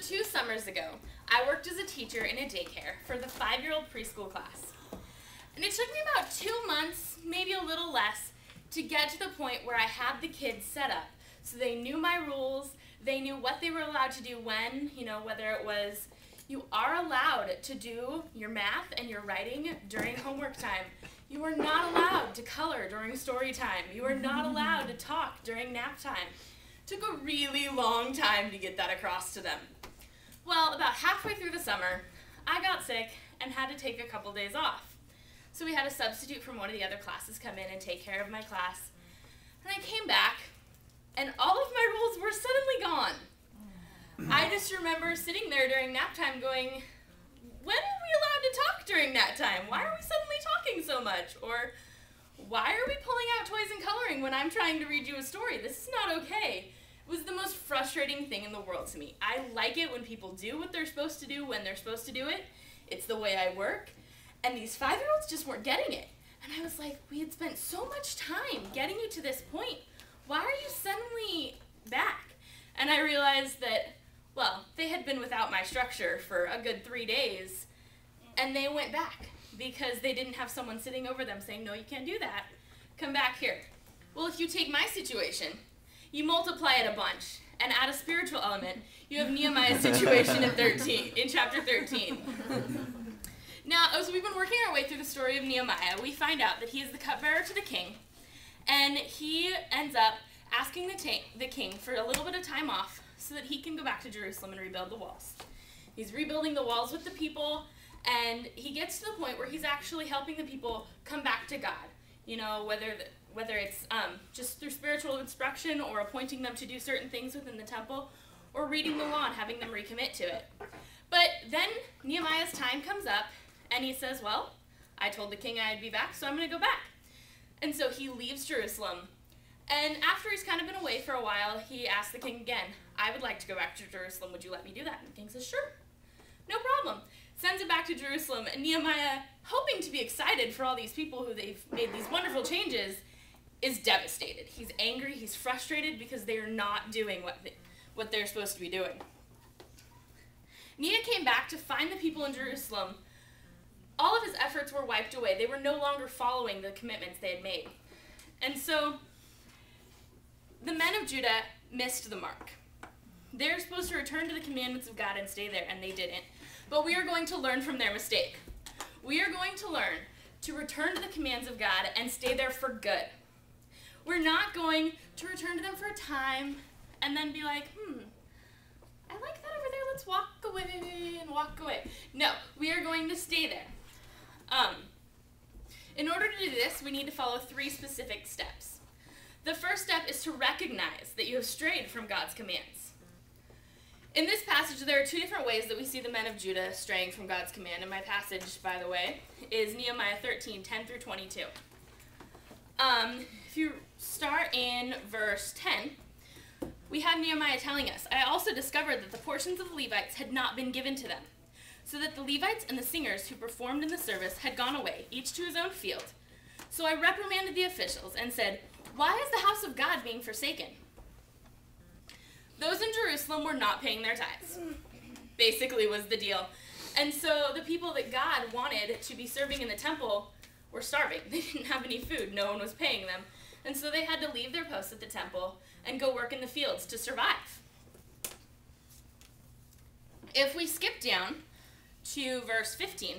2 summers ago, I worked as a teacher in a daycare for the 5-year-old preschool class. And it took me about 2 months, maybe a little less, to get to the point where I had the kids set up so they knew my rules, they knew what they were allowed to do when, whether it was you are allowed to do your math and your writing during homework time. You are not allowed to color during story time. You are not allowed to talk during nap time. It took a really long time to get that across to them. Well, about halfway through the summer, I got sick and had to take a couple days off. So we had a substitute from one of the other classes come in and take care of my class. And I came back, and all of my rules were suddenly gone. I just remember sitting there during nap time going, when are we allowed to talk during nap time? Why are we suddenly talking so much? Or why are we pulling out toys and coloring when I'm trying to read you a story? This is not okay. It was the most frustrating thing in the world to me. I like it when people do what they're supposed to do when they're supposed to do it. It's the way I work. And these 5-year-olds just weren't getting it. And I was like, we had spent so much time getting you to this point. Why are you suddenly back? And I realized that, well, they had been without my structure for a good 3 days, and they went back because they didn't have someone sitting over them saying, no, you can't do that. Come back here. Well, if you take my situation, you multiply it a bunch, and add a spiritual element, you have Nehemiah's situation in chapter 13. Now, as we've been working our way through the story of Nehemiah, we find out that he is the cupbearer to the king, and he ends up asking the king for a little bit of time off so that he can go back to Jerusalem and rebuild the walls. He's rebuilding the walls with the people, and he gets to the point where he's actually helping the people come back to God. Whether it's just through spiritual instruction or appointing them to do certain things within the temple, or reading the law and having them recommit to it. But then Nehemiah's time comes up, and he says, well, I told the king I'd be back, so I'm going to go back. And so he leaves Jerusalem. And after he's kind of been away for a while, he asks the king again, I would like to go back to Jerusalem. Would you let me do that? And the king says, sure. No problem. Sends him back to Jerusalem. And Nehemiah, hoping to be excited for all these people who they've made these wonderful changes, is devastated. He's angry. He's frustrated because they are not doing what they're supposed to be doing. Nehemiah came back to find the people in Jerusalem. All of his efforts were wiped away. They were no longer following the commitments they had made. And so the men of Judah missed the mark. They're supposed to return to the commandments of God and stay there, and they didn't. But we are going to learn from their mistake. We are going to learn to return to the commands of God and stay there for good. We're not going to return to them for a time and then be like, I like that over there, let's walk away and walk away. No, we are going to stay there. In order to do this, we need to follow 3 specific steps. The first step is to recognize that you have strayed from God's commands. In this passage, there are 2 different ways that we see the men of Judah straying from God's command. And my passage, by the way, is Nehemiah 13, 10 through 22. If you start in verse 10, we have Nehemiah telling us, I also discovered that the portions of the Levites had not been given to them, so that the Levites and the singers who performed in the service had gone away, each to his own field. So I reprimanded the officials and said, why is the house of God being forsaken? Those in Jerusalem were not paying their tithes, basically was the deal. And so the people that God wanted to be serving in the temple were starving. They didn't have any food. No one was paying them. And so they had to leave their posts at the temple and go work in the fields to survive. If we skip down to verse 15,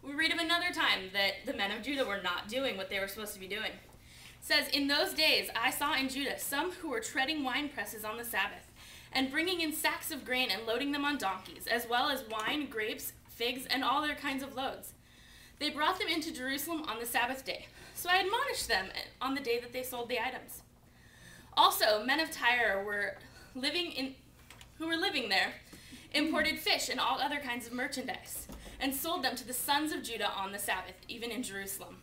we read of another time that the men of Judah were not doing what they were supposed to be doing. It says, in those days I saw in Judah some who were treading wine presses on the Sabbath, and bringing in sacks of grain and loading them on donkeys, as well as wine, grapes, figs, and all their kinds of loads. They brought them into Jerusalem on the Sabbath day. So I admonished them on the day that they sold the items. Also, men of Tyre who were living there, imported fish and all other kinds of merchandise, and sold them to the sons of Judah on the Sabbath, even in Jerusalem.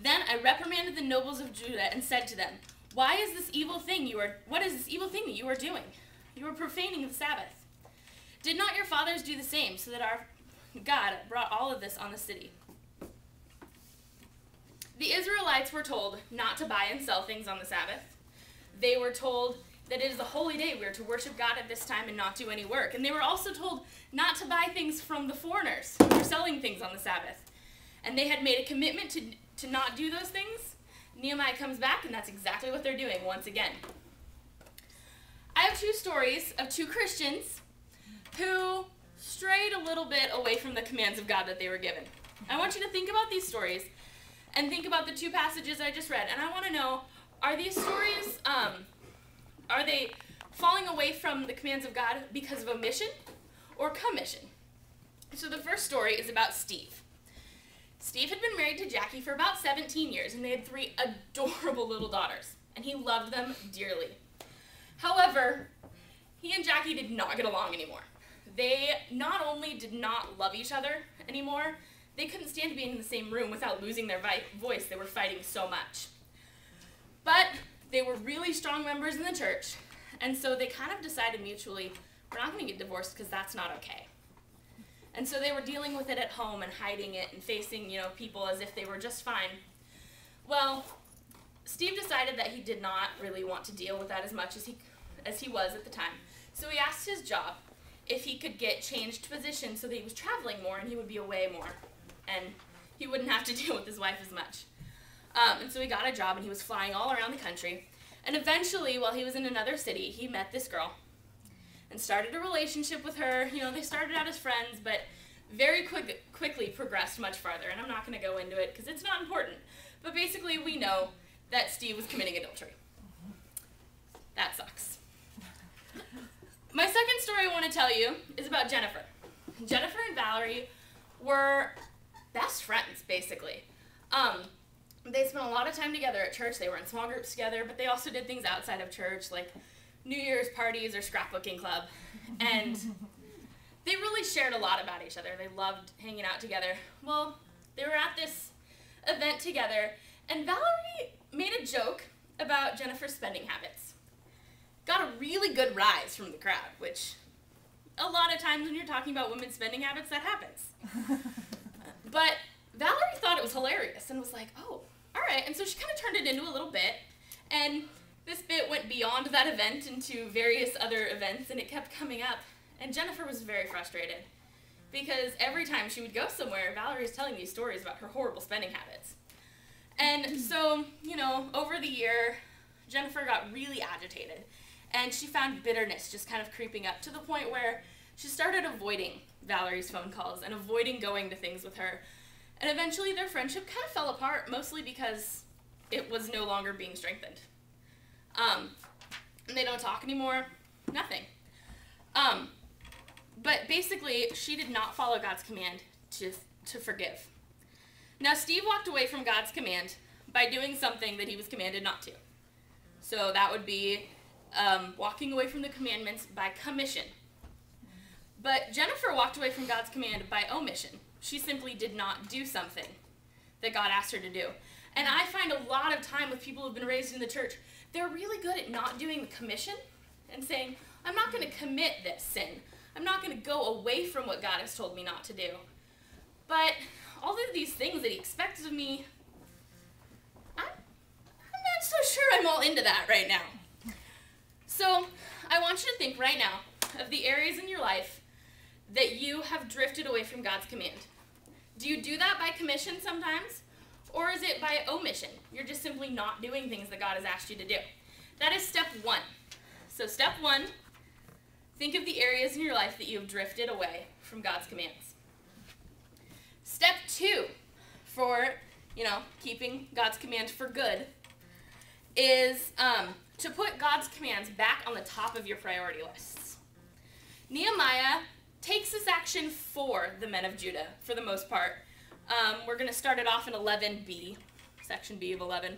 Then I reprimanded the nobles of Judah and said to them, what is this evil thing that you are doing? You are profaning the Sabbath. Did not your fathers do the same, so that our God brought all of this on the city? The Israelites were told not to buy and sell things on the Sabbath. They were told that it is a holy day. We are to worship God at this time and not do any work. And they were also told not to buy things from the foreigners who were selling things on the Sabbath. And they had made a commitment to not do those things. Nehemiah comes back, and that's exactly what they're doing once again. I have two stories of two Christians who strayed a little bit away from the commands of God that they were given. I want you to think about these stories and think about the two passages I just read. And I want to know, are these stories, are they falling away from the commands of God because of omission or commission? So the first story is about Steve. Steve had been married to Jackie for about 17 years, and they had 3 adorable little daughters, and he loved them dearly. However, he and Jackie did not get along anymore. They not only did not love each other anymore, they couldn't stand being in the same room without losing their voice. They were fighting so much. But they were really strong members in the church, and so they kind of decided mutually, we're not going to get divorced because that's not okay. And so they were dealing with it at home and hiding it and facing, people as if they were just fine. Well, Steve decided that he did not really want to deal with that as much as he was at the time. So he asked his job if he could get changed position so that he was traveling more and he would be away more. And he wouldn't have to deal with his wife as much. And so he got a job, and he was flying all around the country. And eventually, while he was in another city, he met this girl and started a relationship with her. They started out as friends, but very quickly progressed much farther. And I'm not going to go into it because it's not important. But basically, we know that Steve was committing adultery. That sucks. My second story I want to tell you is about Jennifer. Jennifer and Valerie were best friends, basically. They spent a lot of time together at church. They were in small groups together, but they also did things outside of church, like New Year's parties or scrapbooking club. And they really shared a lot about each other. They loved hanging out together. Well, they were at this event together, and Valerie made a joke about Jennifer's spending habits. Got a really good rise from the crowd, which a lot of times when you're talking about women's spending habits, that happens. But Valerie thought it was hilarious and was like, oh, all right. And so she kind of turned it into a little bit. And this bit went beyond that event into various other events, and it kept coming up. And Jennifer was very frustrated because every time she would go somewhere, Valerie was telling these stories about her horrible spending habits. And so, over the year, Jennifer got really agitated, and she found bitterness just kind of creeping up to the point where she started avoiding Valerie's phone calls and avoiding going to things with her. And eventually their friendship kind of fell apart, mostly because it was no longer being strengthened. And they don't talk anymore, nothing. But basically, she did not follow God's command to forgive. Now, Steve walked away from God's command by doing something that he was commanded not to. So that would be walking away from the commandments by commission. But Jennifer walked away from God's command by omission. She simply did not do something that God asked her to do. And I find a lot of time with people who've been raised in the church, they're really good at not doing the commission and saying, I'm not going to commit this sin. I'm not going to go away from what God has told me not to do. But all of these things that he expects of me, I'm not so sure I'm all into that right now. So I want you to think right now of the areas in your life that you have drifted away from God's command. Do you do that by commission sometimes? Or is it by omission? You're just simply not doing things that God has asked you to do. That is step 1. So step 1, think of the areas in your life that you have drifted away from God's commands. Step 2 for, keeping God's command for good is to put God's commands back on the top of your priority lists. Nehemiah takes this action for the men of Judah, for the most part. We're going to start it off in 11b, section B of 11.